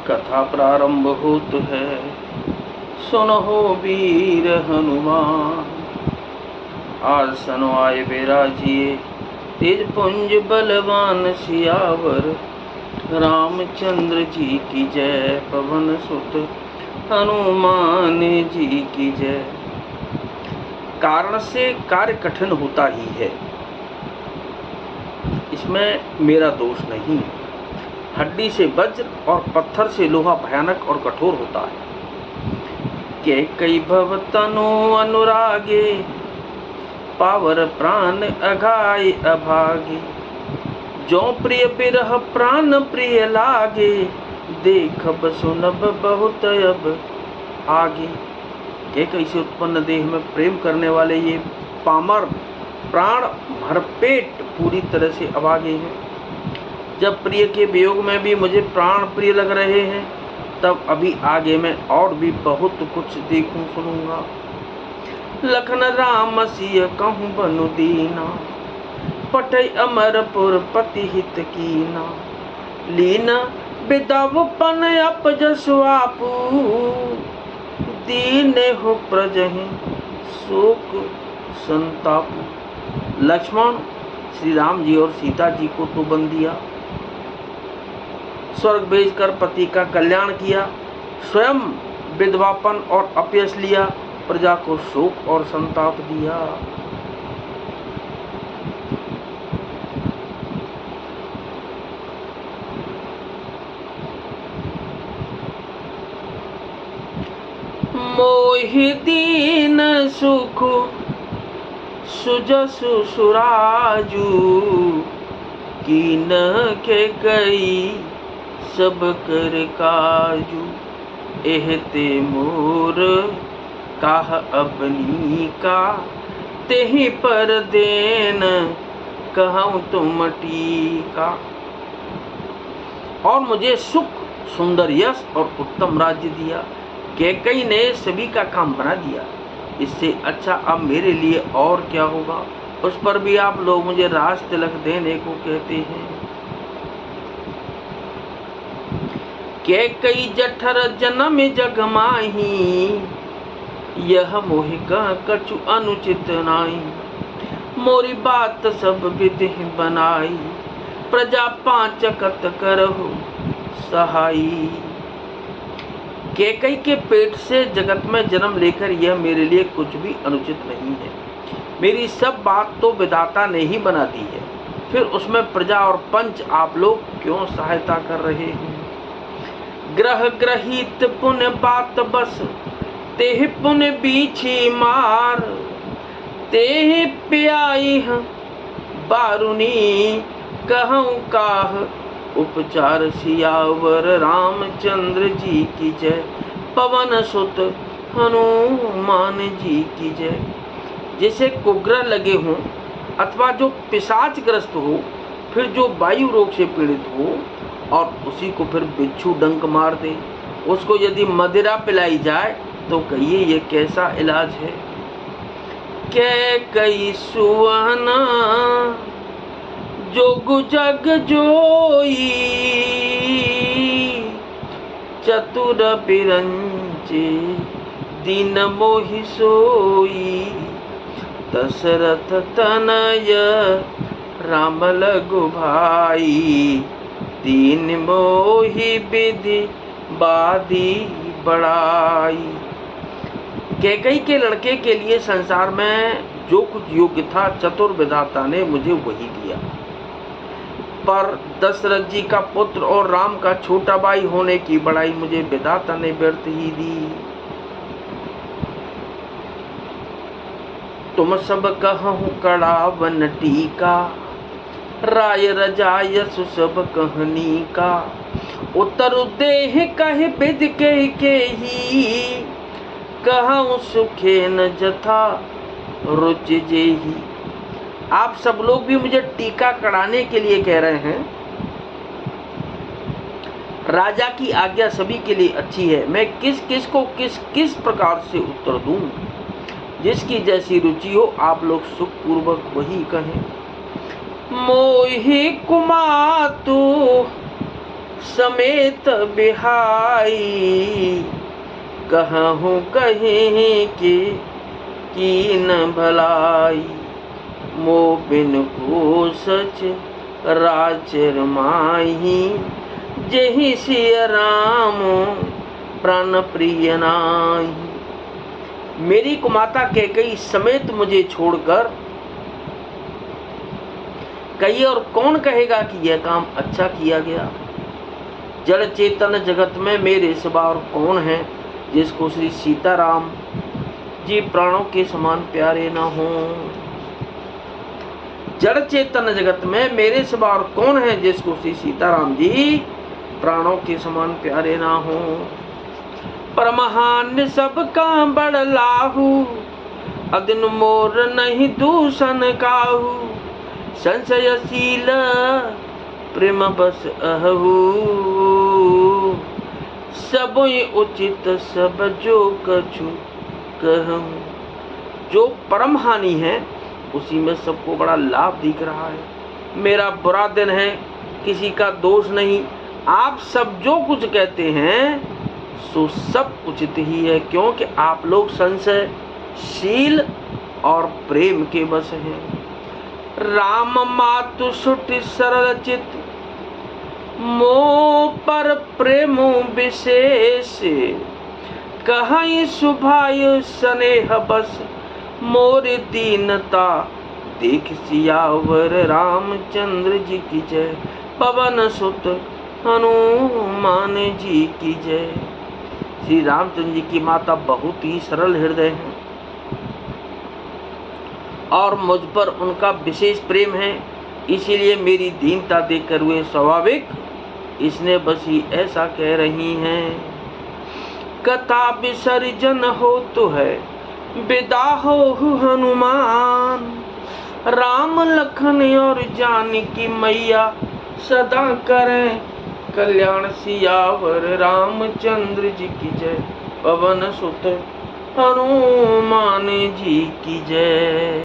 कथा प्रारंभ होत है, सुनहो वीर हनुमान। आसन आए बिराजिए, तेज पुंज बलवान सियावर। रामचंद्र जी की जय, पवन सुत हनुमान जी की जय। कारण से कार्य कठिन होता ही है, इसमें मेरा दोष नहीं। हड्डी से वज्र और पत्थर से लोहा भयानक और कठोर होता है। के कई भव तनु अनुरागे, पावर प्राण अघाय अभागे। जो प्रिय बिरह प्राण प्रिय लागे, देखब सुनब बहुत अब आगे। के कैसे उत्पन्न देह में प्रेम करने वाले ये पामर प्राण भरपेट पूरी तरह से अभागे हैं। जब प्रिय के वियोग में भी मुझे प्राण प्रिय लग रहे हैं, तब अभी आगे मैं और भी बहुत कुछ देखूं सुनूंगा। लखन राम सिय कहूँ बनु दीना, पटै अमरपुर पति हित कीना। लीना बिदावपन अपजसु आपू, दीन हो प्रजहि शोक संतापू। लक्ष्मण श्री राम जी और सीता जी को तो बन दिया, स्वर्ग भेजकर पति का कल्याण किया, स्वयं विधवापन और अपयश लिया, प्रजा को शोक और संताप दिया। मोहि दीन सुख सुजसु सुराजू, कीन के कई सब कर काजू। एहते मोर काह अपनी का, तेहि पर देन कहूँ तुम टीका। और मुझे सुख सुंदर यश और उत्तम राज्य दिया। कैकेयी ने सभी का काम बना दिया, इससे अच्छा अब मेरे लिए और क्या होगा। उस पर भी आप लोग मुझे राज तिलक देने को कहते हैं। कैकेयी जठर जन्म जग माही, यह मोहि कह कछु अनुचित नाई। मोरी बात सब विधि बनाई, प्रजा पांचकत करहु सहाई। कैकेयी के पेट से जगत में जन्म लेकर यह मेरे लिए कुछ भी अनुचित नहीं है। मेरी सब बात तो विधाता ने ही बना दी है, फिर उसमें प्रजा और पंच आप लोग क्यों सहायता कर रहे हैं। ग्रह ग्रहित पुण्य बात बस, तेह पुण्य बीछी मार। तेह प्याई बारुनी कहूँ काह, उपचार सियावर रामचंद्र जी की जय। पवन सुत हनुमान जी की जय। जैसे कुग्रह लगे हों अथवा जो पिशाच ग्रस्त हो, फिर जो वायु रोग से पीड़ित हो और उसी को फिर बिच्छू डंक मार दे, उसको यदि मदिरा पिलाई जाए तो कहिए ये कैसा इलाज है। कैकेयी सुवना जोग जग जोई, चतुर बिरंचे दीन मोहि सोई। दशरथ तनय राम लघु भाई, दीन मोहि विधि बाधी बड़ाई। कैकेयी के लड़के के लिए संसार में जो कुछ योग्य था, चतुर विधाता ने मुझे वही दिया। पर दशरथ जी का पुत्र और राम का छोटा भाई होने की बड़ाई मुझे विधाता ने व्यर्थ ही दी। तुम सब कहूँ कड़ा वन टीका, राय रजायस सब कहनी का। उत्तर देह कहे विद के ही, कहूँ सुखे न जथा रुचि जेही। आप सब लोग भी मुझे टीका कढ़ाने के लिए कह रहे हैं। राजा की आज्ञा सभी के लिए अच्छी है, मैं किस किस को किस किस प्रकार से उत्तर दूं। जिसकी जैसी रुचि हो आप लोग सुखपूर्वक वही कहें। मोहि कुमातु समेत बिहाई, कहूँ कहीं की न भलाई। मो बिन को सच राचर माही, जेहि सिय राम प्राण प्रिय नाहि। मेरी कुमाता कैकेयी समेत मुझे छोड़कर कही, और कौन कहेगा कि यह काम अच्छा किया गया। जड़ चेतन जगत में मेरे सिवा और कौन है जिसको श्री सीताराम जी प्राणों के समान प्यारे न हो। जड़ चेतन जगत में मेरे सिवा और कौन है जिसको श्री सीताराम जी प्राणों के समान प्यारे ना हो। परमहान सबका बड़ लाहू, अदिन मोर नहीं दूषण काहू। संशयशील प्रेम बस अहू, सब उचित सब जो कछु कहूं। जो परम हानि है उसी में सबको बड़ा लाभ दिख रहा है। मेरा बुरा दिन है, किसी का दोष नहीं। आप सब जो कुछ कहते हैं सो सब उचित ही है, क्योंकि आप लोग संशयशील और प्रेम के बस हैं। राम मातु सुट सरल चित, मोह पर प्रेम विशेष। कहीं सुभाय स्नेह बस, मोर दीनता देख सियावर रामचंद्र जी की जय। पवन सुत हनुमान जी की जय। श्री रामचंद्र जी की माता बहुत ही सरल हृदय हैं और मुझ पर उनका विशेष प्रेम है, इसीलिए मेरी दीनता देखकर वे स्वाभाविक इसने बसी ऐसा कह रही हैं। कथा विसर्जन हो तो है विदा हो हनुमान, राम लखन और जानकी मैया सदा करें कल्याण। सियावर रामचंद्र जी की जय। पवन सुत हनुमान जी की जय।